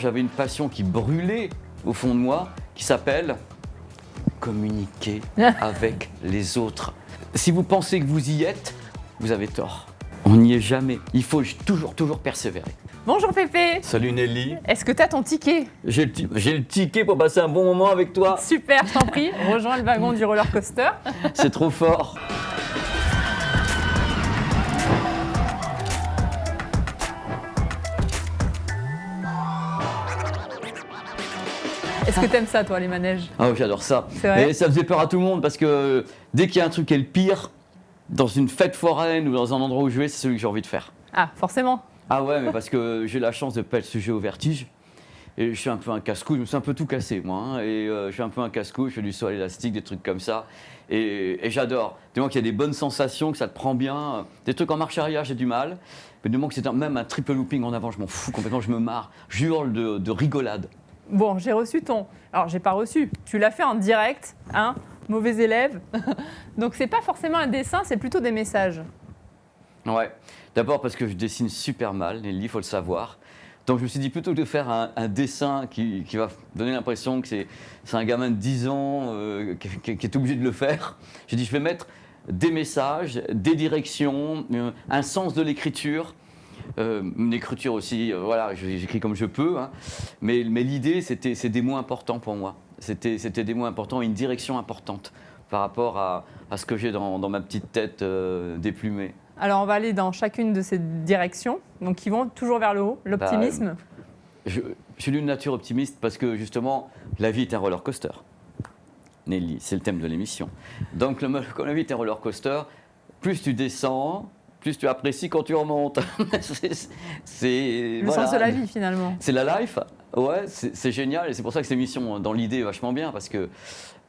j'avais une passion qui brûlait au fond de moi, qui s'appelle communiquer avec les autres. Si vous pensez que vous y êtes, vous avez tort. On n'y est jamais. Il faut toujours persévérer. Bonjour Pépé. Salut Nelly. Est-ce que tu as ton ticket? J'ai le ticket pour passer un bon moment avec toi. Super, je t'en prie. Rejoins le wagon du roller coaster. C'est trop fort. Est-ce que t'aimes ça, toi, les manèges? Ah oui, j'adore ça. C'est vrai. Et ça faisait peur à tout le monde parce que dès qu'il y a un truc qui est le pire, dans une fête foraine ou dans un endroit où je vais, c'est celui que j'ai envie de faire. Ah, forcément. Ah ouais, mais parce que j'ai la chance de ne pas être sujet au vertige. Et je suis un peu un casse-cou, je me suis un peu tout cassé moi. Et je suis un peu un casse-cou, je fais du saut à l'élastique, des trucs comme ça. Et j'adore. Du moment qu'il y a des bonnes sensations, que ça te prend bien. Des trucs en marche arrière, j'ai du mal. Mais du moment que c'est même un triple looping en avant, je m'en fous complètement, je me marre. Je hurle de rigolade. Bon, j'ai reçu ton... Alors, j'ai pas reçu. Tu l'as fait en direct, hein? Mauvais élève. Donc, c'est pas forcément un dessin, c'est plutôt des messages. Ouais. D'abord parce que je dessine super mal, Nelly, il faut le savoir. Donc je me suis dit plutôt que de faire un dessin qui va donner l'impression que c'est un gamin de 10 ans qui est obligé de le faire, j'ai dit je vais mettre des messages, des directions, un sens de l'écriture, une écriture aussi, voilà, j'écris comme je peux, hein. Mais l'idée c'est des mots importants pour moi, c'était des mots importants, une direction importante par rapport à ce que j'ai dans ma petite tête déplumée. Alors, on va aller dans chacune de ces directions, donc qui vont toujours vers le haut, l'optimisme. Je suis d'une nature optimiste parce que justement, la vie est un roller coaster. Nelly, c'est le thème de l'émission. Donc, comme la vie est un roller coaster, plus tu descends, plus tu apprécies quand tu remontes. C'est Le sens de la vie, finalement. C'est la life, ouais, c'est génial. Et c'est pour ça que cette émission, dans l'idée, est vachement bien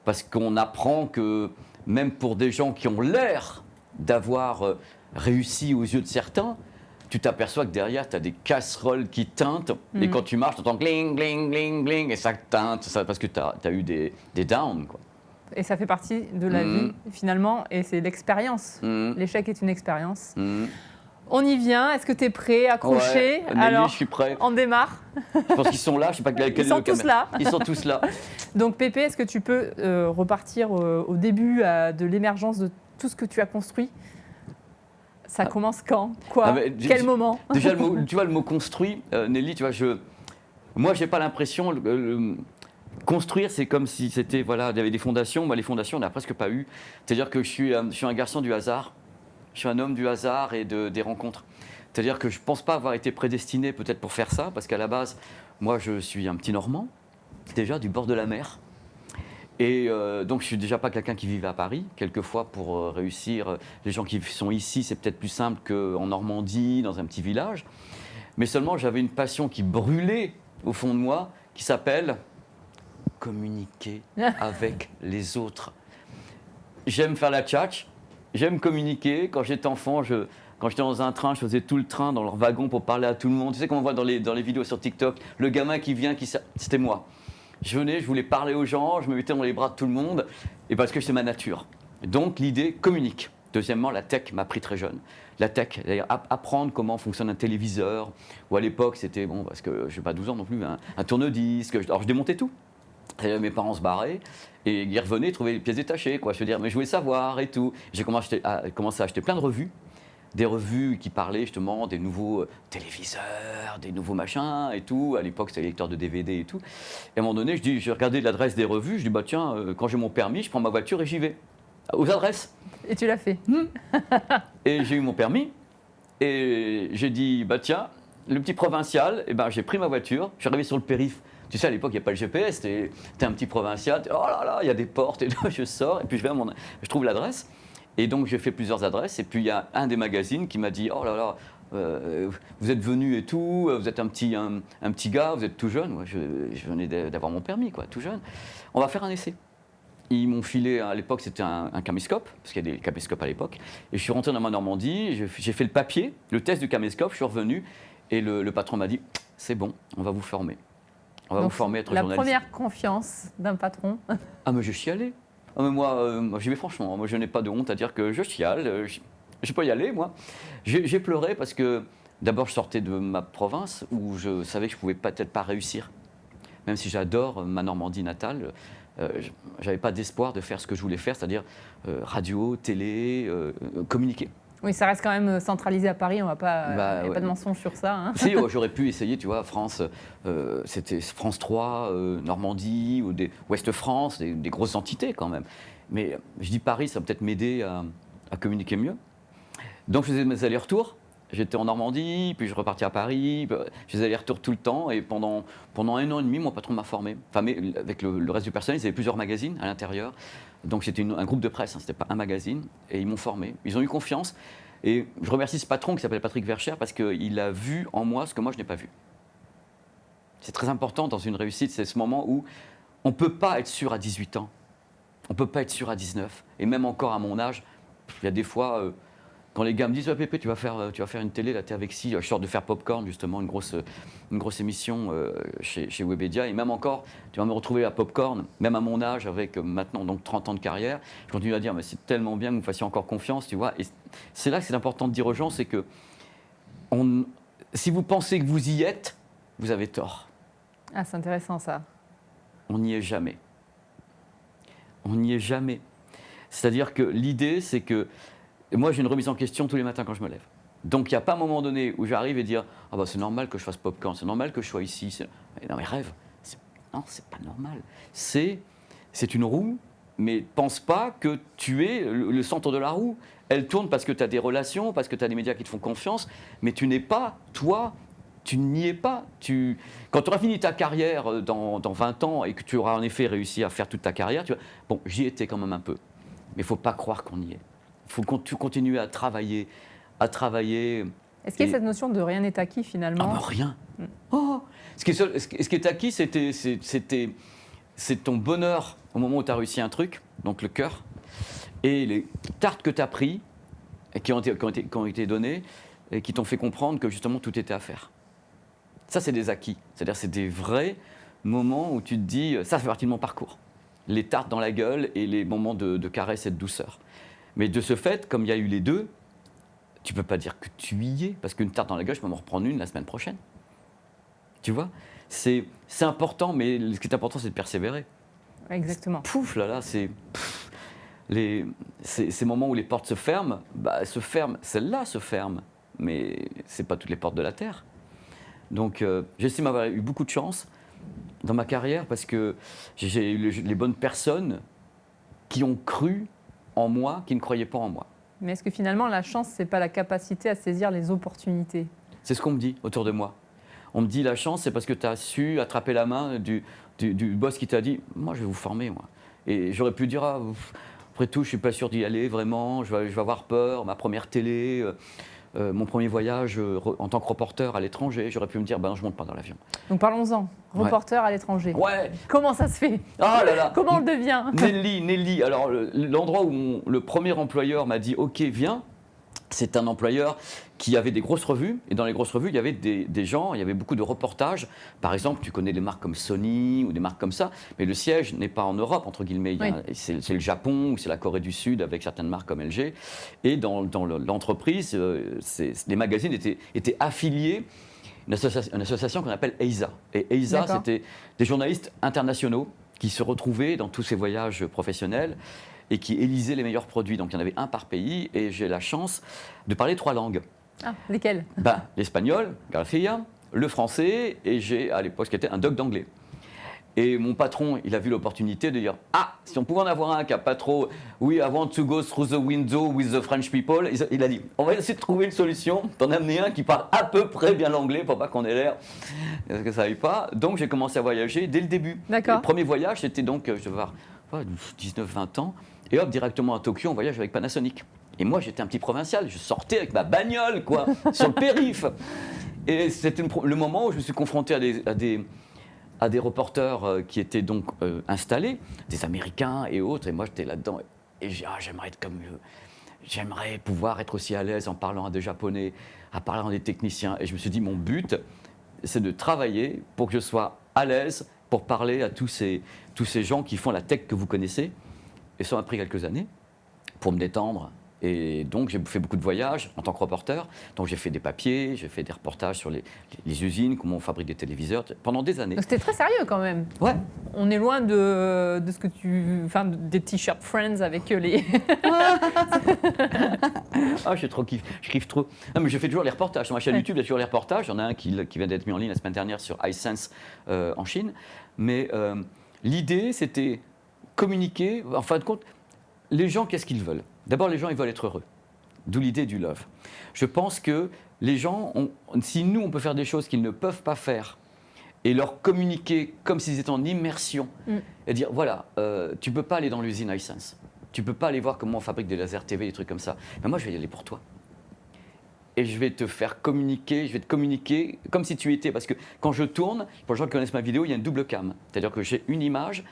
parce qu'on apprend que même pour des gens qui ont l'air d'avoir réussi aux yeux de certains, tu t'aperçois que derrière, tu as des casseroles qui teintent. Et quand tu marches, tu entends gling, gling, gling, gling, et ça teinte, parce que tu as eu des downs, quoi. Et ça fait partie de la vie, finalement, et c'est l'expérience. L'échec est une expérience. On y vient. Est-ce que tu es prêt, accroché? Ouais, Nelly, alors, je suis prêt. on démarre. Je pense qu'ils sont là, je sais pas quel Ils sont tous là. Ils sont tous là. Donc Pépé, est-ce que tu peux repartir au début de l'émergence de tout ce que tu as construit? Ça commence quand? Quoi? Quel moment? Déjà, tu vois, le mot construit, Nelly, tu vois, moi, j'ai pas l'impression. Construire, c'est comme si c'était, voilà, il y avait des fondations. Moi, les fondations, on n'a presque pas eu. C'est-à-dire que je suis un garçon du hasard. Je suis un homme du hasard et des rencontres. C'est-à-dire que je ne pense pas avoir été prédestiné peut-être pour faire ça, parce qu'à la base, moi, je suis un petit Normand, déjà du bord de la mer. Et donc, je suis déjà pas quelqu'un qui vivait à Paris. Quelquefois, pour réussir, les gens qui sont ici, c'est peut-être plus simple qu'en Normandie, dans un petit village. Mais seulement, j'avais une passion qui brûlait au fond de moi, qui s'appelle communiquer avec les autres. J'aime faire la tchatch, j'aime communiquer. Quand j'étais enfant, quand j'étais dans un train, je faisais tout le train dans leur wagon pour parler à tout le monde. Tu sais, comme on voit dans les vidéos sur TikTok, le gamin qui vient, c'était moi. Je venais, je voulais parler aux gens, je me mettais dans les bras de tout le monde, et parce que c'est ma nature. Donc l'idée, communique. Deuxièmement, la tech m'a pris très jeune. La tech, c'est-à-dire apprendre comment fonctionne un téléviseur, ou à l'époque, c'était, bon, parce que je n'ai pas 12 ans non plus, un tourne-disque. Alors je démontais tout. Et mes parents se barraient, et ils revenaient, ils trouvaient les pièces détachées, quoi. Je veux dire, mais je voulais savoir et tout. J'ai commencé à acheter plein de revues. Des revues qui parlaient justement des nouveaux téléviseurs, des nouveaux machins et tout. À l'époque, c'était les lecteurs de DVD et tout. Et à un moment donné, j'ai regardé l'adresse des revues. Je dis, bah tiens, quand j'ai mon permis, je prends ma voiture et j'y vais. Aux adresses. Et tu l'as fait. Et j'ai eu mon permis. Et j'ai dit, bah tiens, le petit provincial, et ben, j'ai pris ma voiture. Je suis arrivé sur le périph'. Tu sais, à l'époque, il n'y a pas le GPS. T'es un petit provincial. Oh là là, il y a des portes. Et là, je sors. Et puis, je trouve l'adresse. Et donc, j'ai fait plusieurs adresses. Et puis, il y a un des magazines qui m'a dit, oh là là, vous êtes venu et tout, vous êtes un petit gars, vous êtes tout jeune. Ouais, je venais d'avoir mon permis, quoi, tout jeune. On va faire un essai. Ils m'ont filé, à l'époque, c'était un caméscope, parce qu'il y a des caméscopes à l'époque. Et je suis rentré dans ma Normandie, j'ai fait le papier, le test du caméscope, je suis revenu. Et le patron m'a dit, c'est bon, on va vous former. On va vous former à être journaliste. La première confiance d'un patron. Ah, mais je chialais. Ah, mais moi, j'y vais franchement. Moi, je n'ai pas de honte à dire que je chiale. Je peux y aller, moi. J'ai pleuré parce que D'abord, je sortais de ma province où je savais que je ne pouvais peut-être pas réussir. Même si j'adore ma Normandie natale, je n'avais pas d'espoir de faire ce que je voulais faire, c'est-à-dire radio, télé, communiquer. Oui, ça reste quand même centralisé à Paris, on va pas, y a pas de mensonge sur ça. Hein. Si, j'aurais pu essayer, tu vois, France, c'était France 3, Normandie, ou Ouest France, des grosses entités quand même. Mais je dis Paris, ça va peut-être m'aider à communiquer mieux. Donc je faisais mes allers-retours. J'étais en Normandie, puis je repartais à Paris. Je faisais allers-retours tout le temps. Et pendant 1 an et demi, mon patron m'a formé. Enfin, mais avec le reste du personnel, ils avaient plusieurs magazines à l'intérieur. Donc c'était un groupe de presse, hein, c'était pas un magazine. Et ils m'ont formé. Ils ont eu confiance. Et je remercie ce patron qui s'appelle Patrick Verchères parce qu'il a vu en moi ce que moi je n'ai pas vu. C'est très important dans une réussite, c'est ce moment où on ne peut pas être sûr à 18 ans. On ne peut pas être sûr à 19. Et même encore à mon âge, il y a des fois, quand les gars me disent Pépé, tu vas faire une télé, là, t'es avec si, je sors de faire Popcorn, justement, une grosse émission chez Webedia. Et même encore, tu vas me retrouver à Popcorn, même à mon âge, avec maintenant donc 30 ans de carrière. Je continue à dire mais c'est tellement bien que vous me fassiez encore confiance, tu vois. Et c'est là que c'est important de dire aux gens, c'est que si vous pensez que vous y êtes, vous avez tort. Ah, c'est intéressant ça. On n'y est jamais. On n'y est jamais. C'est-à-dire que l'idée, c'est que moi, j'ai une remise en question tous les matins quand je me lève. Donc, il n'y a pas un moment donné où j'arrive et dire « Ah bah c'est normal que je fasse Popcorn, c'est normal que je sois ici. » Dans mes rêves, non, c'est pas normal. C'est une roue, mais pense pas que tu es le centre de la roue. Elle tourne parce que tu as des relations, parce que tu as des médias qui te font confiance, mais tu n'es pas, toi, tu n'y es pas. Quand tu auras fini ta carrière dans 20 ans et que tu auras en effet réussi à faire toute ta carrière, tu vas, bon, j'y étais quand même un peu, mais il ne faut pas croire qu'on y est. Il faut continuer à travailler. Est-ce qu'il y a cette notion de rien n'est acquis finalement? Ah ben rien. Oh, ce qui est acquis, c'est ton bonheur au moment où tu as réussi un truc, donc le cœur, et les tartes que tu as prises, et qui ont été données, et qui t'ont fait comprendre que justement tout était à faire. Ça, c'est des acquis. C'est-à-dire c'est des vrais moments où tu te dis, ça fait partie de mon parcours. Les tartes dans la gueule et les moments de caresse et de douceur. Mais de ce fait, comme il y a eu les deux, tu ne peux pas dire que tu y es, parce qu'une tarte dans la gueule, je peux m'en reprendre une la semaine prochaine. Tu vois, c'est important, mais ce qui est important, c'est de persévérer. Exactement. Pouf, là, c'est ces moments où les portes se ferment, celle-là se ferme, mais ce n'est pas toutes les portes de la Terre. Donc, j'estime avoir eu beaucoup de chance dans ma carrière, parce que j'ai eu les bonnes personnes qui ont cru en moi, qui ne croyaient pas en moi. Mais est-ce que finalement, la chance, ce n'est pas la capacité à saisir les opportunités? C'est ce qu'on me dit autour de moi. On me dit la chance, c'est parce que tu as su attraper la main du boss qui t'a dit « moi, je vais vous former, moi ». Et j'aurais pu dire ah, « après tout, je ne suis pas sûr d'y aller, vraiment, je vais avoir peur, ma première télé, mon premier voyage en tant que reporter à l'étranger ». J'aurais pu me dire « ben non, je ne monte pas dans l'avion ». Donc parlons-en, reporter à l'étranger. Ouais. Comment ça se fait? Ah là là. Comment on le devient? Nelly. Alors, l'endroit où le premier employeur m'a dit « ok, viens », c'est un employeur qui avait des grosses revues, et dans les grosses revues, il y avait des gens, il y avait beaucoup de reportages. Par exemple, tu connais des marques comme Sony ou des marques comme ça, mais le siège n'est pas en Europe, entre guillemets. Oui. C'est le Japon ou c'est la Corée du Sud avec certaines marques comme LG. Et dans l'entreprise, les magazines étaient affiliés à une association qu'on appelle EISA. Et EISA, c'était des journalistes internationaux qui se retrouvaient dans tous ces voyages professionnels et qui élisaient les meilleurs produits. Donc il y en avait un par pays, et j'ai la chance de parler 3 langues. Ah, lesquelles? L'espagnol, García, le français, et j'ai à l'époque qui était un doc d'anglais. Et mon patron, il a vu l'opportunité de dire « Ah, si on pouvait en avoir un qui n'a pas trop « Oui, I want to go through the window with the French people », il a dit « On va essayer de trouver une solution, t'en amener un qui parle à peu près bien l'anglais pour pas qu'on ait l'air que ça aille pas. » Donc j'ai commencé à voyager dès le début. D'accord. Le premier voyage, c'était donc, je devais avoir 19-20 ans, et hop, directement à Tokyo, on voyage avec Panasonic. Et moi, j'étais un petit provincial, je sortais avec ma bagnole, quoi, sur le périph'. Et c'était le moment où je me suis confronté à des reporters qui étaient donc installés, des Américains et autres, et moi j'étais là-dedans, et j'aimerais pouvoir être aussi à l'aise en parlant à des Japonais, à parler à des techniciens, et je me suis dit, mon but, c'est de travailler pour que je sois à l'aise, pour parler à tous ces gens qui font la tech que vous connaissez, et ça m'a pris quelques années pour me détendre, Et donc, j'ai fait beaucoup de voyages en tant que reporter. Donc, j'ai fait des papiers, j'ai fait des reportages sur les usines, comment on fabrique des téléviseurs, pendant des années. Donc, c'était très sérieux quand même. Ouais. On est loin de ce que des t-shirts Friends avec les... Ah, je kiffe trop. Non, mais je fais toujours les reportages. Sur ma chaîne YouTube, il y a toujours les reportages. Il y en a un qui vient d'être mis en ligne la semaine dernière sur iSense en Chine. Mais l'idée, c'était communiquer. En fin de compte, les gens, qu'est-ce qu'ils veulent ? D'abord, les gens, ils veulent être heureux. D'où l'idée du love. Je pense que les gens, si nous, on peut faire des choses qu'ils ne peuvent pas faire et leur communiquer comme s'ils étaient en immersion et dire, voilà, tu ne peux pas aller dans l'usine iSense. Tu ne peux pas aller voir comment on fabrique des lasers TV, des trucs comme ça. Mais moi, je vais y aller pour toi. Et je vais te faire communiquer, je vais te communiquer comme si tu étais. Parce que quand je tourne, pour les gens qui connaissent ma vidéo, il y a une double cam. C'est-à-dire que j'ai une image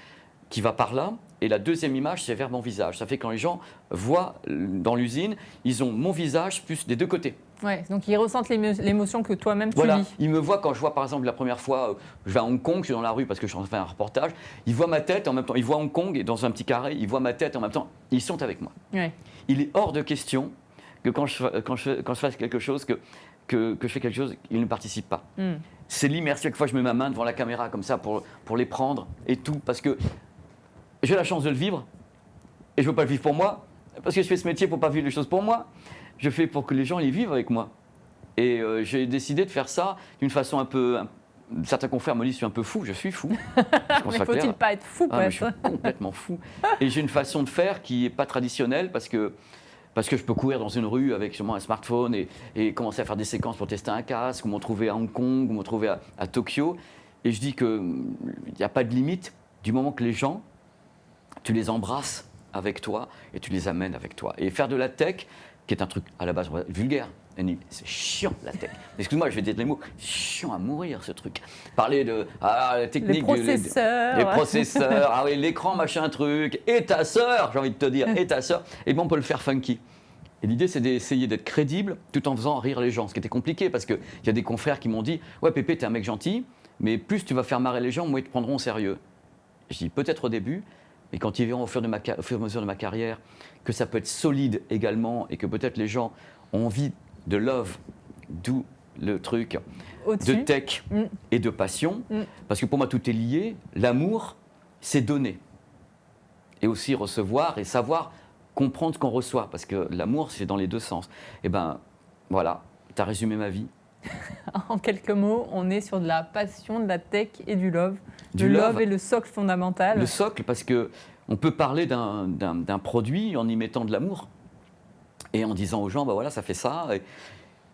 qui va par là, et la deuxième image, c'est vers mon visage. Ça fait que quand les gens voient dans l'usine, ils ont mon visage plus des deux côtés. Ouais, donc ils ressentent l'émotion que toi-même tu voilà. vis. Ils me voient quand je vois, par exemple, la première fois, je vais à Hong Kong, je suis dans la rue parce que je suis en train de faire un reportage, ils voient ma tête, en même temps, ils voient Hong Kong, et dans un petit carré, ils voient ma tête, en même temps, ils sont avec moi. Ouais. Il est hors de question que quand je fasse quelque chose, que je fais quelque chose, ils ne participent pas. C'est l'immersion. Chaque fois, je mets ma main devant la caméra comme ça pour les prendre et tout, parce que j'ai la chance de le vivre, et je ne veux pas le vivre pour moi, parce que je fais ce métier pour ne pas vivre les choses pour moi. Je fais pour que les gens les vivent avec moi. Et j'ai décidé de faire ça d'une façon un peu... Certains confrères me disent que je suis un peu fou, je suis fou. Mais faut-il pas être fou mais je suis complètement fou. Et j'ai une façon de faire qui n'est pas traditionnelle, parce que je peux courir dans une rue avec sûrement un smartphone et commencer à faire des séquences pour tester un casque, ou m'en trouver à Hong Kong, ou m'en trouver à Tokyo. Et je dis qu'il n'y a pas de limite du moment que les gens, tu les embrasses avec toi et tu les amènes avec toi. Et faire de la tech, qui est un truc à la base vulgaire, c'est chiant la tech. Excuse-moi, je vais dire les mots, c'est chiant à mourir ce truc. Parler de la technique, les processeurs, ah oui, l'écran, machin truc, et ta sœur, j'ai envie de te dire, et ta sœur, et bien on peut le faire funky. Et l'idée, c'est d'essayer d'être crédible tout en faisant rire les gens, ce qui était compliqué parce qu'il y a des confrères qui m'ont dit « Ouais, Pépé, t'es un mec gentil, mais plus tu vas faire marrer les gens, moins ils te prendront au sérieux. » Je dis peut-être au début, mais quand ils verront au fur et à mesure de ma carrière que ça peut être solide également et que peut-être les gens ont envie de love, d'où le truc de tech et de passion, parce que pour moi tout est lié. L'amour, c'est donner et aussi recevoir et savoir comprendre ce qu'on reçoit, parce que l'amour, c'est dans les deux sens. Et ben voilà, tu as résumé ma vie. En quelques mots, on est sur de la passion, de la tech et du love. Le love est le socle fondamental. Le socle, parce qu'on peut parler d'un produit en y mettant de l'amour et en disant aux gens, bah voilà, ça fait ça.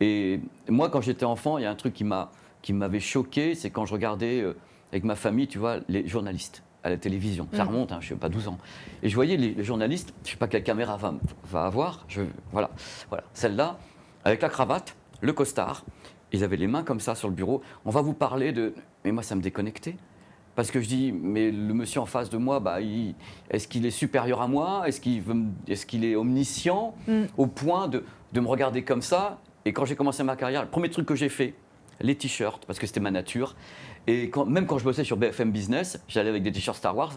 Et moi, quand j'étais enfant, il y a un truc qui m'avait choqué, c'est quand je regardais avec ma famille, tu vois, les journalistes à la télévision. Ça remonte, je ne sais pas, 12 ans. Et je voyais les journalistes, je ne sais pas quelle caméra va avoir, voilà, celle-là, avec la cravate, le costard. Ils avaient les mains comme ça sur le bureau. On va vous parler de... Mais moi, ça me déconnectait. Parce que je dis, mais le monsieur en face de moi, bah, est-ce qu'il est supérieur à moi ? Est-ce qu'il est omniscient au point de me regarder comme ça ? Et quand j'ai commencé ma carrière, le premier truc que j'ai fait, les t-shirts, parce que c'était ma nature. Et même quand je bossais sur BFM Business, j'allais avec des t-shirts Star Wars.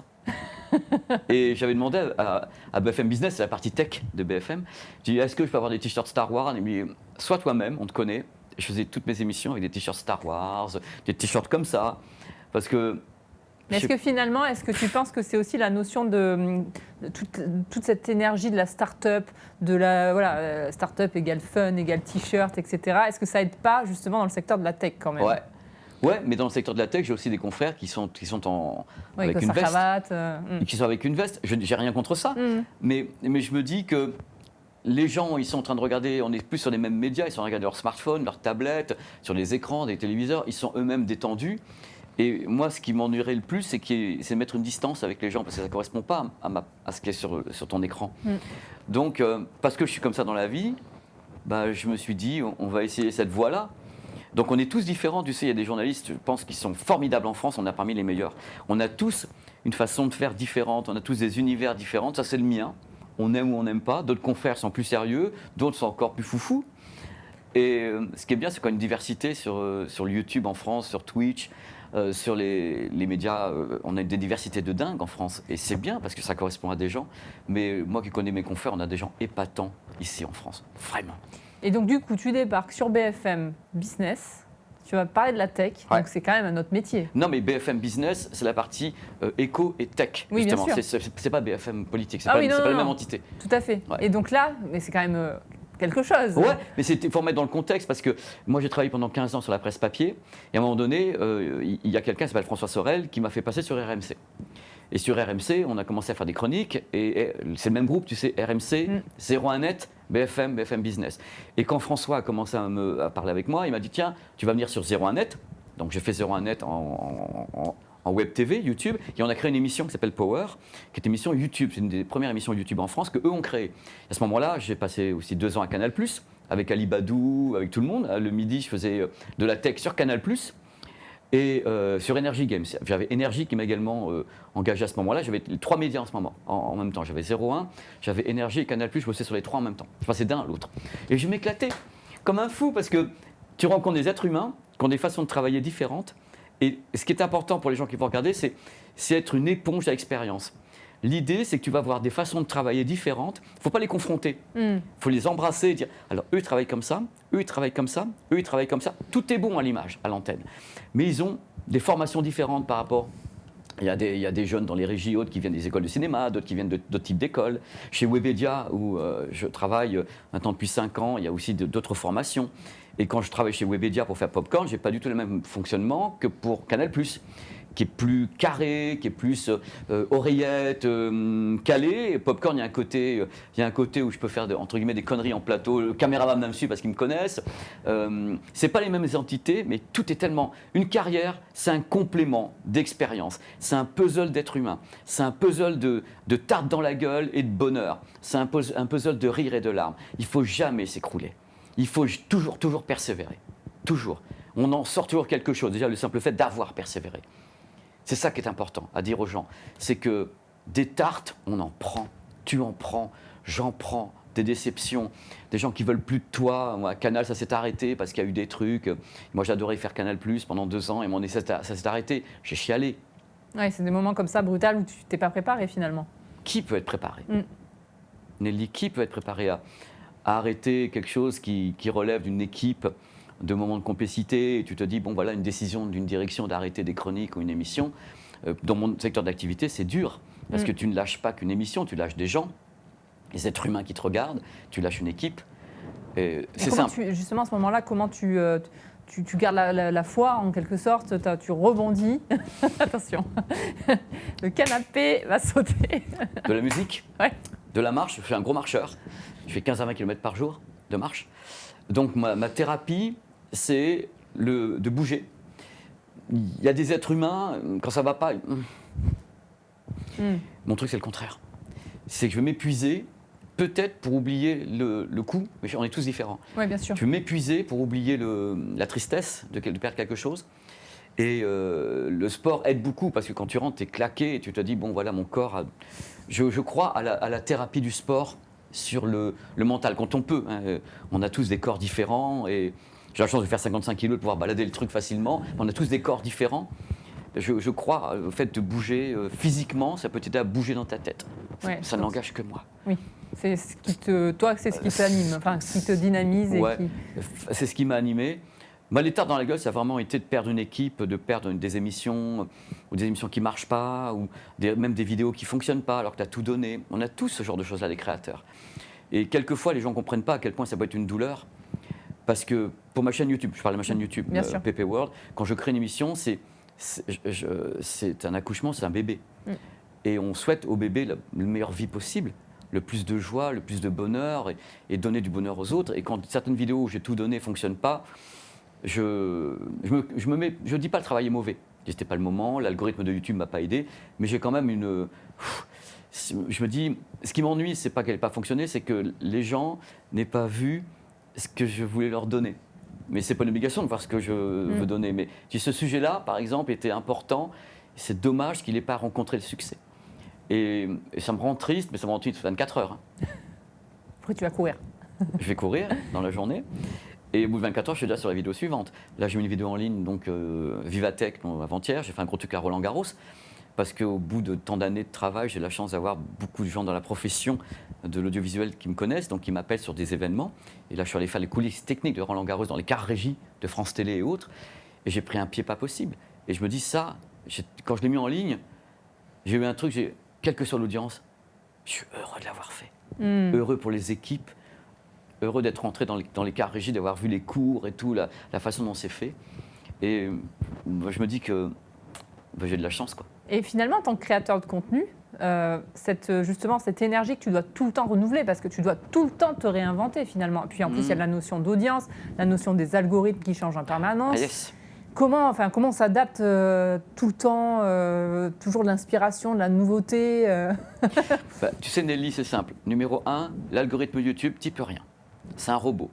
Et j'avais demandé à BFM Business, c'est la partie tech de BFM, j'ai dit, est-ce que je peux avoir des t-shirts Star Wars ? Et il me dit, sois toi-même, on te connaît. Je faisais toutes mes émissions avec des t-shirts Star Wars, des t-shirts comme ça, parce que... Mais est-ce que finalement, est-ce que tu penses que c'est aussi la notion de toute cette énergie de la start-up, start-up égale fun, égale t-shirt, etc. Est-ce que ça aide pas justement dans le secteur de la tech quand même ? Ouais, mais dans le secteur de la tech, j'ai aussi des confrères qui sont avec une veste. Cravate, qui sont avec une veste. Je n'ai rien contre ça, mais je me dis que les gens, ils sont en train de regarder, on est plus sur les mêmes médias, ils sont en train de regarder leur smartphone, leur tablette, sur les écrans, des téléviseurs, ils sont eux-mêmes détendus. Et moi, ce qui m'ennuierait le plus, c'est mettre une distance avec les gens, parce que ça ne correspond pas à ce qui est sur ton écran. Donc, parce que je suis comme ça dans la vie, bah, je me suis dit, on va essayer cette voie-là. Donc on est tous différents, tu sais, il y a des journalistes, je pense, qui sont formidables en France, on a parmi les meilleurs. On a tous une façon de faire différente, on a tous des univers différents, ça c'est le mien. On aime ou on n'aime pas, d'autres confrères sont plus sérieux, d'autres sont encore plus foufous. Et ce qui est bien, c'est qu'on a une diversité sur YouTube en France, sur Twitch, sur les médias, on a des diversités de dingue en France. Et c'est bien parce que ça correspond à des gens. Mais moi qui connais mes confrères, on a des gens épatants ici en France. Vraiment. Et donc, du coup, tu débarques sur BFM Business. Tu vas parler de la tech, Ouais. donc c'est quand même un autre métier. Non, mais BFM Business, c'est la partie éco et tech, Oui, bien justement. sûr. C'est pas BFM politique, c'est Ah pas, oui, non, c'est pas non, la même non. entité. Tout à fait. Ouais. Et donc là, mais c'est quand même quelque chose. Ouais, mais il faut remettre dans le contexte parce que moi j'ai travaillé pendant 15 ans sur la presse papier et à un moment donné, il y a quelqu'un qui s'appelle François Sorel qui m'a fait passer sur RMC. Et sur RMC, on a commencé à faire des chroniques et c'est le même groupe, tu sais, RMC, 01net, BFM Business. Et quand François a commencé à parler avec moi, il m'a dit tiens, tu vas venir sur 01net. Donc j'ai fait 01net en web TV, YouTube, et on a créé une émission qui s'appelle Power, qui est une émission YouTube. C'est une des premières émissions YouTube en France qu'eux ont créée. À ce moment-là, j'ai passé aussi 2 ans à Canal+, avec Ali Badou, avec tout le monde. Le midi, je faisais de la tech sur Canal+, et sur Energy Games. J'avais Energy qui m'a également engagé à ce moment-là. J'avais 3 médias en ce moment, en même temps. J'avais 01, j'avais Energy et Canal+, je bossais sur les 3 en même temps. Je passais d'un à l'autre. Et je m'éclatais comme un fou parce que tu rencontres des êtres humains qui ont des façons de travailler différentes. Et ce qui est important pour les gens qui vont regarder, c'est être une éponge à expérience. L'idée, c'est que tu vas avoir des façons de travailler différentes. Il ne faut pas les confronter. Il faut les embrasser et dire, alors eux, ils travaillent comme ça, eux, ils travaillent comme ça, eux, ils travaillent comme ça. Tout est bon à l'image, à l'antenne. Mais ils ont des formations différentes par rapport. Il y a des jeunes dans les régies hautes qui viennent des écoles de cinéma, d'autres qui viennent d'autres types d'écoles. Chez Webedia, où je travaille maintenant depuis 5 ans, il y a aussi d'autres formations. Et quand je travaille chez Webedia pour faire Popcorn, je n'ai pas du tout le même fonctionnement que pour Canal+, qui est plus carré, qui est plus oreillette, calé. Et Popcorn, il y a un côté où je peux faire entre guillemets des conneries en plateau. Le caméraman me suit parce qu'ils me connaissent. C'est pas les mêmes entités, mais tout est tellement. Une carrière, c'est un complément d'expérience. C'est un puzzle d'être humain. C'est un puzzle de tarte dans la gueule et de bonheur. C'est un puzzle de rire et de larmes. Il faut jamais s'écrouler. Il faut toujours persévérer. Toujours. On en sort toujours quelque chose. Déjà, le simple fait d'avoir persévéré. C'est ça qui est important à dire aux gens. C'est que des tartes, on en prend. Tu en prends, j'en prends. Des déceptions, des gens qui veulent plus de toi. Moi, Canal, ça s'est arrêté parce qu'il y a eu des trucs. Moi, j'adorais faire Canal+ pendant 2 ans et ça s'est arrêté. J'ai chialé. Ouais, c'est des moments comme ça, brutaux, où tu t'es pas préparé finalement. Qui peut être préparé Nelly, qui peut être préparé à arrêter quelque chose qui relève d'une équipe, de moments de complicité, et tu te dis, bon voilà, une décision d'une direction d'arrêter des chroniques ou une émission, dans mon secteur d'activité, c'est dur, parce que tu ne lâches pas qu'une émission, tu lâches des gens, les êtres humains qui te regardent, tu lâches une équipe, et c'est simple. Justement, à ce moment-là, comment tu gardes la foi, en quelque sorte, tu rebondis. Attention, le canapé va sauter. De la musique, Ouais. de la marche, je suis un gros marcheur, je fais 15 à 20 km par jour de marche, donc ma thérapie, c'est de bouger. Il y a des êtres humains, quand ça ne va pas, mon truc c'est le contraire. C'est que je vais m'épuiser, peut-être pour oublier le coup, mais on est tous différents. Oui, bien sûr. Je vais m'épuiser pour oublier la tristesse de perdre quelque chose. Et le sport aide beaucoup parce que quand tu rentres, tu es claqué et tu te dis, bon voilà, mon corps je crois à la thérapie du sport sur le mental, quand on peut. On a tous des corps différents et j'ai la chance de faire 55 kilos, de pouvoir balader le truc facilement. On a tous des corps différents. Je crois au fait de bouger physiquement, ça peut t'aider à bouger dans ta tête. Ouais, Ça n'engage que moi. Oui, c'est ce qui toi, c'est ce qui t'anime, enfin, ce qui te dynamise. Ouais, et qui... c'est ce qui m'a animé. Moi, les tartes dans la gueule, ça a vraiment été de perdre une équipe, de perdre des émissions, ou des émissions qui ne marchent pas, ou même des vidéos qui ne fonctionnent pas alors que tu as tout donné. On a tous ce genre de choses-là, les créateurs. Et quelquefois, les gens ne comprennent pas à quel point ça peut être une douleur. Parce que pour ma chaîne YouTube, je parle de ma chaîne YouTube, PP World, quand je crée une émission, c'est un accouchement, c'est un bébé. Et on souhaite au bébé la meilleure vie possible, le plus de joie, le plus de bonheur, et donner du bonheur aux autres. Et quand certaines vidéos où j'ai tout donné ne fonctionnent pas, je dis pas le travail est mauvais. C'était pas le moment, l'algorithme de YouTube m'a pas aidé, mais j'ai quand même je me dis, ce qui m'ennuie, c'est pas qu'elle n'ait pas fonctionné, c'est que les gens n'aient pas vu ce que je voulais leur donner. Mais c'est pas une obligation de voir ce que je veux donner. Mais si ce sujet-là, par exemple, était important, c'est dommage qu'il n'ait pas rencontré le succès. Et ça me rend triste, mais ça me rend triste 24 heures. Après, tu vas courir. Je vais courir dans la journée. Et au bout de 24 heures, je suis déjà sur la vidéo suivante. Là, j'ai mis une vidéo en ligne, donc Vivatech, avant-hier. J'ai fait un gros truc à Roland Garros. Parce qu'au bout de tant d'années de travail, j'ai la chance d'avoir beaucoup de gens dans la profession de l'audiovisuel qui me connaissent, donc qui m'appellent sur des événements. Et là, je suis allé faire les coulisses techniques de Roland Garros dans les cars régies de France Télé et autres. Et j'ai pris un pied pas possible. Et je me dis, ça, quand je l'ai mis en ligne, j'ai eu un truc, quelle que soit l'audience, je suis heureux de l'avoir fait. Heureux pour les équipes, heureux d'être rentré dans les cars régies, d'avoir vu les cours et tout, la façon dont c'est fait. Et je me dis que j'ai de la chance, quoi. Et finalement, en tant que créateur de contenu, justement, cette énergie que tu dois tout le temps renouveler, parce que tu dois tout le temps te réinventer finalement. Puis en plus, il y a la notion d'audience, la notion des algorithmes qui changent en permanence. Ah, yes. Comment on s'adapte tout le temps, toujours de l'inspiration, de la nouveauté Tu sais, Nelly, c'est simple. Numéro 1, l'algorithme YouTube, t'y peux rien. C'est un robot.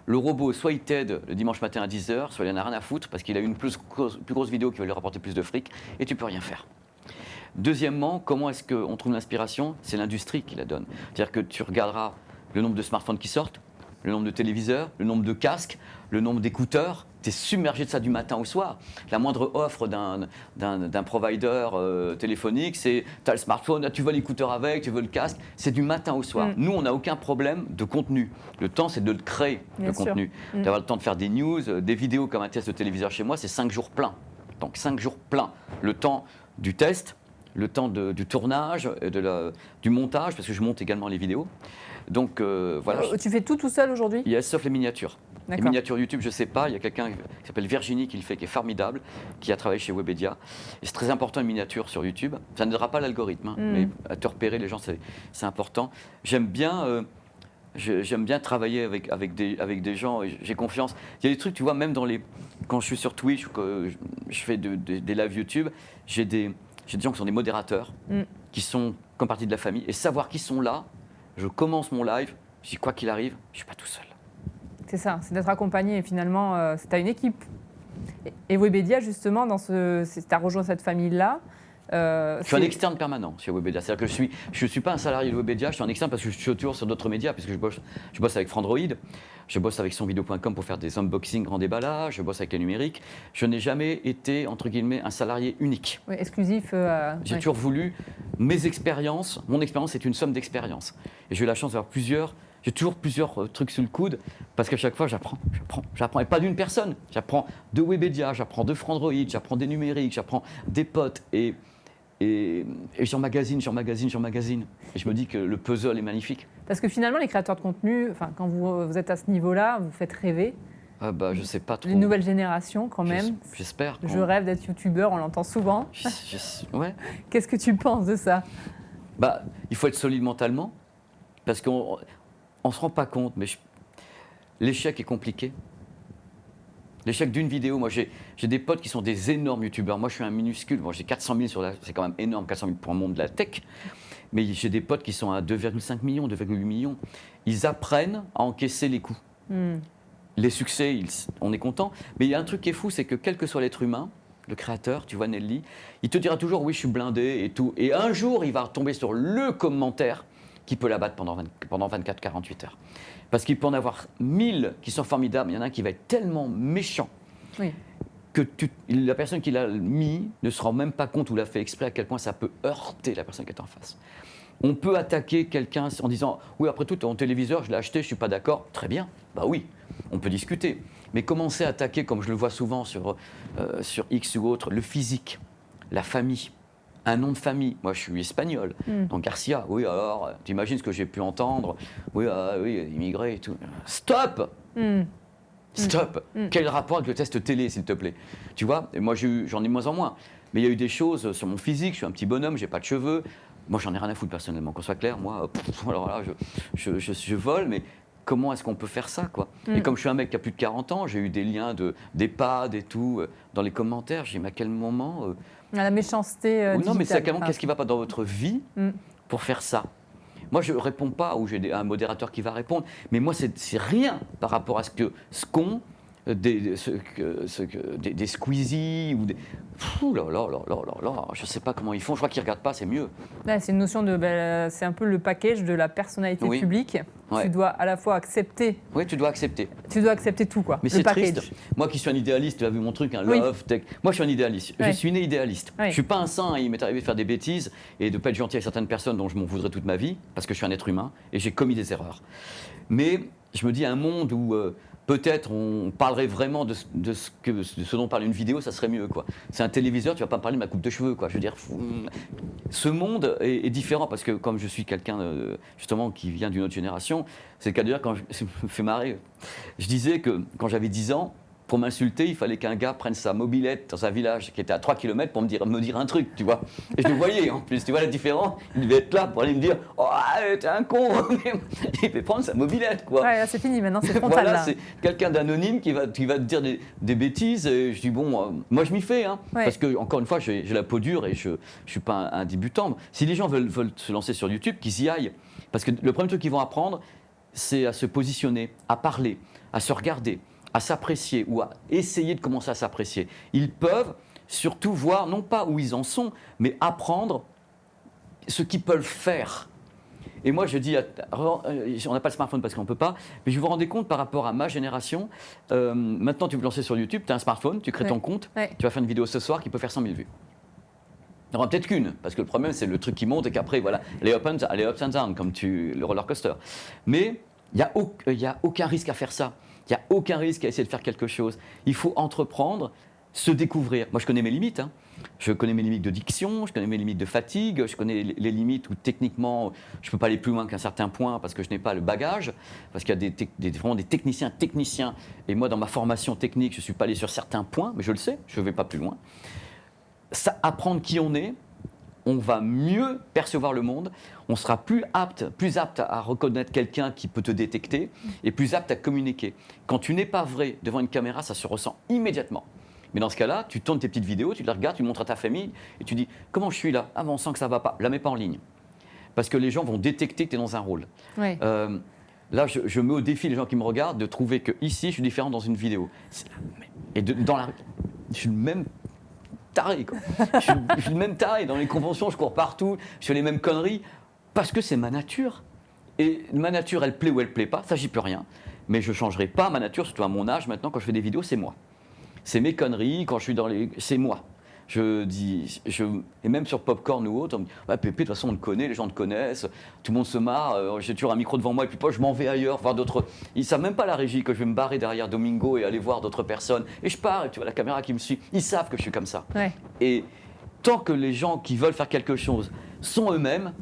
Le robot, soit il t'aide le dimanche matin à 10h, soit il n'en a rien à foutre parce qu'il a une plus grosse vidéo qui va lui rapporter plus de fric et tu peux rien faire. Deuxièmement, comment est-ce qu'on trouve l'inspiration? C'est l'industrie qui la donne. C'est-à-dire que tu regarderas le nombre de smartphones qui sortent, le nombre de téléviseurs, le nombre de casques, le nombre d'écouteurs. Tu es submergé de ça du matin au soir. La moindre offre d'un provider téléphonique, c'est tu as le smartphone, tu veux l'écouteur avec, tu veux le casque. C'est du matin au soir. Nous, on n'a aucun problème de contenu. Le temps, c'est de le créer, le contenu. D'avoir le temps de faire des news, des vidéos comme un test de téléviseur chez moi, c'est 5 jours pleins. Donc 5 jours pleins. Le temps du test, le temps du tournage, du montage, parce que je monte également les vidéos. Donc voilà. Tu fais tout seul aujourd'hui? Yes, sauf les miniatures. Les miniatures YouTube, je ne sais pas. Il y a quelqu'un qui s'appelle Virginie qui le fait, qui est formidable, qui a travaillé chez Webedia. Et c'est très important, une miniature sur YouTube. Ça n'aidera pas l'algorithme, mais à te repérer, les gens, c'est important. J'aime bien travailler avec des gens, et j'ai confiance. Il y a des trucs, tu vois, même quand je suis sur Twitch ou que je fais des lives YouTube, j'ai des gens qui sont des modérateurs, qui sont comme partie de la famille. Et savoir qu'ils sont là, je commence mon live, je dis quoi qu'il arrive, je ne suis pas tout seul. C'est ça, c'est d'être accompagné et finalement, tu as une équipe. Et Webedia, justement, tu as rejoint cette famille-là. Je suis un externe permanent chez Webedia. C'est-à-dire que je suis pas un salarié de Webedia, je suis un externe parce que je suis toujours sur d'autres médias, puisque je bosse avec Frandroid, je bosse avec sonvideo.com pour faire des unboxings grand déballage, je bosse avec les numériques. Je n'ai jamais été, entre guillemets, un salarié unique. Oui, exclusif. J'ai toujours voulu mon expérience c'est une somme d'expériences. Et j'ai eu la chance d'avoir j'ai toujours plusieurs trucs sous le coude, parce qu'à chaque fois, j'apprends. Et pas d'une personne. J'apprends de Webedia, j'apprends de Frandroid, j'apprends des numériques, j'apprends des potes. Et j'emmagasine. Et je me dis que le puzzle est magnifique. Parce que finalement, les créateurs de contenu, quand vous êtes à ce niveau-là, vous faites rêver. Je sais pas trop. Les nouvelles générations, quand même. J'espère. Je rêve d'être youtubeur, on l'entend souvent. Ouais. Qu'est-ce que tu penses de ça? Il faut être solide mentalement, parce qu'on ne se rend pas compte, mais l'échec est compliqué. L'échec d'une vidéo, moi j'ai des potes qui sont des énormes youtubeurs. Moi je suis un minuscule, j'ai 400 000 c'est quand même énorme, 400 000 pour un monde de la tech. Mais j'ai des potes qui sont à 2,5 millions, 2,8 millions. Ils apprennent à encaisser les coups. Les succès, on est content. Mais il y a un truc qui est fou, c'est que quel que soit l'être humain, le créateur, tu vois Nelly, il te dira toujours oui je suis blindé et tout. Et un jour il va tomber sur le commentaire qui peut l'abattre pendant 24-48 heures. Parce qu'il peut en avoir 1000 qui sont formidables, il y en a un qui va être tellement méchant que la personne qui l'a mis ne se rend même pas compte ou l'a fait exprès à quel point ça peut heurter la personne qui est en face. On peut attaquer quelqu'un en disant « Oui, après tout, ton téléviseur, je l'ai acheté, je ne suis pas d'accord. » Très bien, oui, on peut discuter. Mais commencer à attaquer, comme je le vois souvent sur X ou autre, le physique, la famille, un nom de famille. Moi, je suis espagnol, donc Garcia. Oui, alors, tu imagines ce que j'ai pu entendre. Oui, immigré et tout. Stop. Stop. Quel rapport avec le test télé, s'il te plaît? Tu vois, et moi, j'en ai de moins en moins. Mais il y a eu des choses sur mon physique. Je suis un petit bonhomme, j'ai pas de cheveux. Moi, j'en ai rien à foutre personnellement. Qu'on soit clair, moi, alors là, je vole, mais comment est-ce qu'on peut faire ça, quoi? Et comme je suis un mec qui a plus de 40 ans, j'ai eu des liens d'EHPAD et tout dans les commentaires. J'ai dit, mais à quel moment la méchanceté digitale. Non, mais c'est à quel moment, qu'est-ce qui ne va pas dans votre vie pour faire ça? Moi, je ne réponds pas, ou j'ai un modérateur qui va répondre, mais moi, c'est rien par rapport à ce qu'ont des Squeezie ou des. Ouh là là là là là là, je sais pas comment ils font. Je crois qu'ils regardent pas, c'est mieux. Là, c'est une notion de, c'est un peu le package de la personnalité Oui. publique. Ouais. Tu dois à la fois accepter. Oui, tu dois accepter. Tu dois accepter tout, quoi. Mais le c'est package. triste. Moi qui suis un idéaliste, tu as vu mon truc, un Oui. love, tech. Moi je suis un idéaliste. Ouais. Je suis né idéaliste. Ouais. Je suis pas un saint. Il m'est arrivé de faire des bêtises et de pas être gentil avec certaines personnes dont je m'en voudrais toute ma vie parce que je suis un être humain et j'ai commis des erreurs. Mais je me dis un monde où peut-être on parlerait vraiment de ce dont parle une vidéo, ça serait mieux, quoi. C'est un téléviseur, tu vas pas me parler de ma coupe de cheveux, quoi. Je veux dire, ce monde est différent parce que comme je suis quelqu'un justement qui vient d'une autre génération, c'est le cas de dire, ça me fait marrer. Je disais que quand j'avais 10 ans, pour m'insulter, il fallait qu'un gars prenne sa mobilette dans un village qui était à 3 km pour me dire un truc, tu vois. Et je le voyais en plus, tu vois la différence. Il devait être là pour aller me dire « Oh, t'es un con !» Il fait prendre sa mobilette, quoi. Ouais, là, c'est fini, maintenant, c'est frontal, Voilà, là. c'est quelqu'un d'anonyme qui va te dire des bêtises. Et je dis, bon, moi je m'y fais, hein, Ouais. parce que, encore une fois, j'ai la peau dure et je ne suis pas un débutant. Si les gens veulent se lancer sur YouTube, qu'ils y aillent. Parce que le premier truc qu'ils vont apprendre, c'est à se positionner, à parler, à se regarder, à s'apprécier ou à essayer de commencer à s'apprécier. Ils peuvent surtout voir, non pas où ils en sont, mais apprendre ce qu'ils peuvent faire. Et moi, je dis, on n'a pas le smartphone parce qu'on ne peut pas, mais je vous rendez compte par rapport à ma génération, maintenant tu veux te lancer sur YouTube, tu as un smartphone, tu crées ton compte, tu vas faire une vidéo ce soir qui peut faire 100 000 vues. Il n'y en aura peut-être qu'une, parce que le problème, c'est le truc qui monte et qu'après, voilà, les ups and downs, comme le roller coaster. Mais il n'y a aucun risque à faire ça. Il n'y a aucun risque à essayer de faire quelque chose. Il faut entreprendre, se découvrir. Moi, je connais mes limites. Hein. Je connais mes limites de diction, je connais mes limites de fatigue, je connais les limites où techniquement, je ne peux pas aller plus loin qu'un certain point parce que je n'ai pas le bagage, parce qu'il y a vraiment des techniciens. Et moi, dans ma formation technique, je ne suis pas allé sur certains points, mais je le sais, je ne vais pas plus loin. Ça, apprendre qui on est, on va mieux percevoir le monde, on sera plus apte à reconnaître quelqu'un qui peut te détecter et plus apte à communiquer. Quand tu n'es pas vrai devant une caméra, ça se ressent immédiatement. Mais dans ce cas-là, tu tournes tes petites vidéos, tu les regardes, tu montres à ta famille et tu dis « Comment je suis là ?»« Ah, mais on sent que ça ne va pas. » La mets pas en ligne. Parce que les gens vont détecter que tu es dans un rôle. Ouais. Là, je mets au défi les gens qui me regardent de trouver que ici, je suis différent dans une vidéo. Et dans la rue, je suis le même taré, quoi. Je suis le même taré. Dans les conventions, je cours partout, je fais les mêmes conneries, parce que c'est ma nature. Et ma nature, elle plaît ou elle plaît pas, ça, j'y peux rien. Mais je ne changerai pas ma nature, surtout à mon âge, maintenant, quand je fais des vidéos, c'est moi. C'est mes conneries, quand je suis dans les... C'est moi. Et même sur Popcorn ou autre, on me dit ah, Pépé, de toute façon, on le connaît, les gens le connaissent, tout le monde se marre, j'ai toujours un micro devant moi, et puis je m'en vais ailleurs, voir d'autres. Ils ne savent même pas la régie que je vais me barrer derrière Domingo et aller voir d'autres personnes. Et je pars, et tu vois la caméra qui me suit. Ils savent que je suis comme ça. Ouais. Et tant que les gens qui veulent faire quelque chose sont eux-mêmes,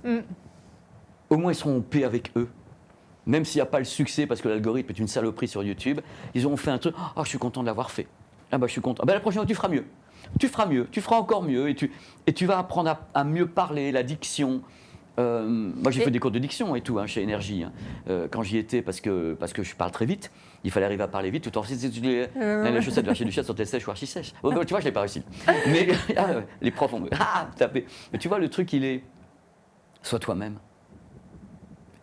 au moins ils seront en paix avec eux. Même s'il n'y a pas le succès, parce que l'algorithme est une saloperie sur YouTube, ils auront fait un truc, je suis content de l'avoir fait. Ah bah je suis content. Ah bah la prochaine fois, tu feras mieux. Tu feras mieux, tu feras encore mieux et tu vas apprendre à mieux parler, la diction. Moi j'ai fait des cours de diction et tout chez Énergie. Quand j'y étais, parce que je parle très vite, il fallait arriver à parler vite tout en la chaussette de l'archi du chat sont-elles sèches ou archi sèches. Tu vois, je l'ai pas réussi. Mais les profs ont tapé. Mais tu vois, le truc, il est sois toi-même.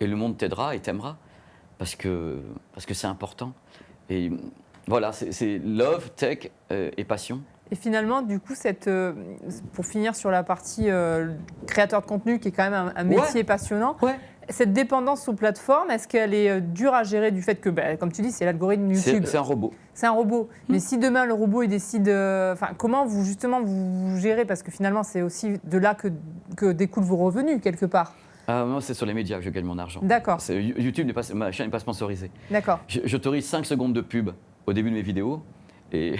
Et le monde t'aidera et t'aimera parce que c'est important. Et voilà, c'est love, tech et passion. Et finalement, du coup, pour finir sur la partie créateur de contenu, qui est quand même un métier passionnant, cette dépendance aux plateformes, est-ce qu'elle est dure à gérer du fait que, comme tu dis, c'est l'algorithme YouTube. C'est un robot. C'est un robot. Mais si demain, le robot, il décide... comment vous gérez? Parce que finalement, c'est aussi de là que découlent vos revenus, quelque part. Moi, c'est sur les médias que je gagne mon argent. D'accord. YouTube, ma chaîne n'est pas sponsorisée. D'accord. J'autorise 5 secondes de pub au début de mes vidéos et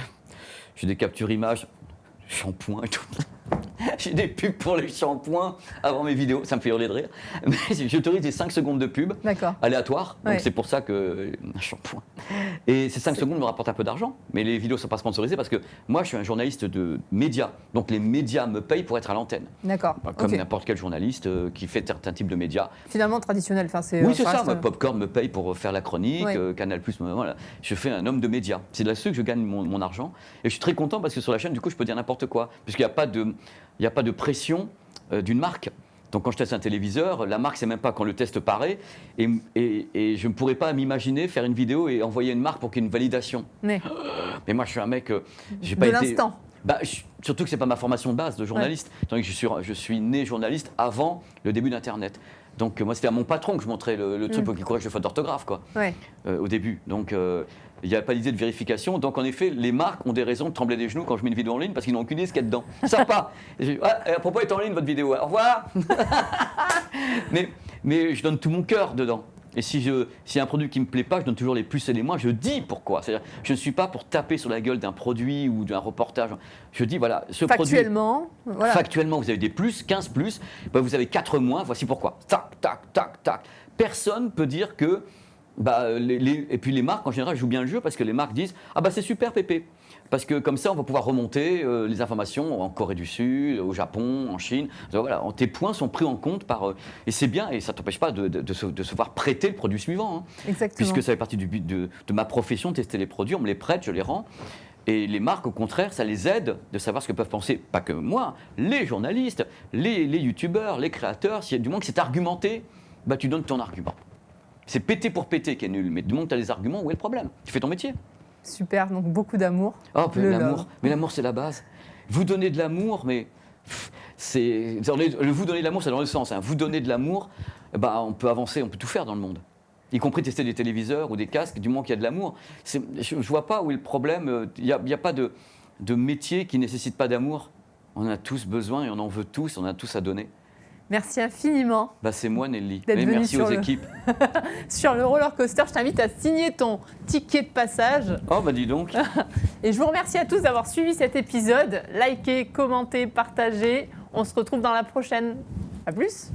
j'ai des captures images, shampoing et tout. J'ai des pubs pour les shampoings avant mes vidéos, ça me fait hurler de rire. Mais j'autorise des 5 secondes de pub aléatoires, donc c'est pour ça que un shampoing. Et ces 5 secondes me rapportent un peu d'argent, mais les vidéos ne sont pas sponsorisées parce que moi je suis un journaliste de médias, donc les médias me payent pour être à l'antenne. D'accord. Comme n'importe quel journaliste qui fait certains types de médias. Finalement traditionnel. Oui, c'est ça. Popcorn me paye pour faire la chronique, Canal+, voilà. Je fais un homme de médias. C'est là-dessus que je gagne mon argent. Et je suis très content parce que sur la chaîne, du coup, je peux dire n'importe quoi. Puisqu'il n'y a pas de pression d'une marque. Donc quand je teste un téléviseur, la marque ne sait même pas quand le test paraît, et je ne pourrais pas m'imaginer faire une vidéo et envoyer une marque pour qu'il y ait une validation. Mais moi, je suis un mec, j'ai pas de été... l'instant. Surtout que c'est pas ma formation de base de journaliste. Tandis que je suis né journaliste avant le début d'Internet. Donc moi, c'était à mon patron que je montrais le truc pour qu'il corrige les fautes d'orthographe, quoi. Au début. Donc il n'y a pas l'idée de vérification. Donc en effet, les marques ont des raisons de trembler des genoux quand je mets une vidéo en ligne parce qu'ils n'ont aucune idée de ce qu'il y a dedans. Ils ne savent pas. Et à propos, est en ligne votre vidéo. Au revoir. mais je donne tout mon cœur dedans. Et s'il y a un produit qui ne me plaît pas, je donne toujours les plus et les moins. Je dis pourquoi. C'est-à-dire, je ne suis pas pour taper sur la gueule d'un produit ou d'un reportage. Je dis, voilà, ce factuellement, produit... Voilà. Factuellement, vous avez des plus, 15 plus. Vous avez 4 moins, voici pourquoi. Tac, tac, tac, tac. Personne ne peut dire que... et puis les marques, en général, jouent bien le jeu parce que les marques disent « Ah bah c'est super Pépé ». Parce que comme ça, on va pouvoir remonter les informations en Corée du Sud, au Japon, en Chine. Donc, voilà, tes points sont pris en compte par... et c'est bien, et ça ne t'empêche pas de se voir prêter le produit suivant. Hein. Exactement. Puisque ça fait partie du but de ma profession, de tester les produits, on me les prête, je les rends. Et les marques, au contraire, ça les aide de savoir ce que peuvent penser, pas que moi, les journalistes, les youtubeurs, les créateurs. Du moins que c'est argumenté, tu donnes ton argument. C'est péter pour péter qui est nul, mais du moment que tu as les arguments, où est le problème? Tu fais ton métier. Super, donc beaucoup d'amour. Oh, l'amour. Mais l'amour, c'est la base. Vous donnez de l'amour, mais vous donner de l'amour, c'est dans le sens. Hein. Vous donner de l'amour, on peut avancer, on peut tout faire dans le monde. Y compris tester des téléviseurs ou des casques, du moment qu'il y a de l'amour. Je ne vois pas où est le problème. Il n'y a pas de métier qui ne nécessite pas d'amour. On en a tous besoin et on en veut tous, on a tous à donner. Merci infiniment. C'est moi, Nelly. Merci aux équipes. Sur le roller coaster, je t'invite à signer ton ticket de passage. Oh, dis donc. Et je vous remercie à tous d'avoir suivi cet épisode. Likez, commentez, partagez. On se retrouve dans la prochaine. À plus.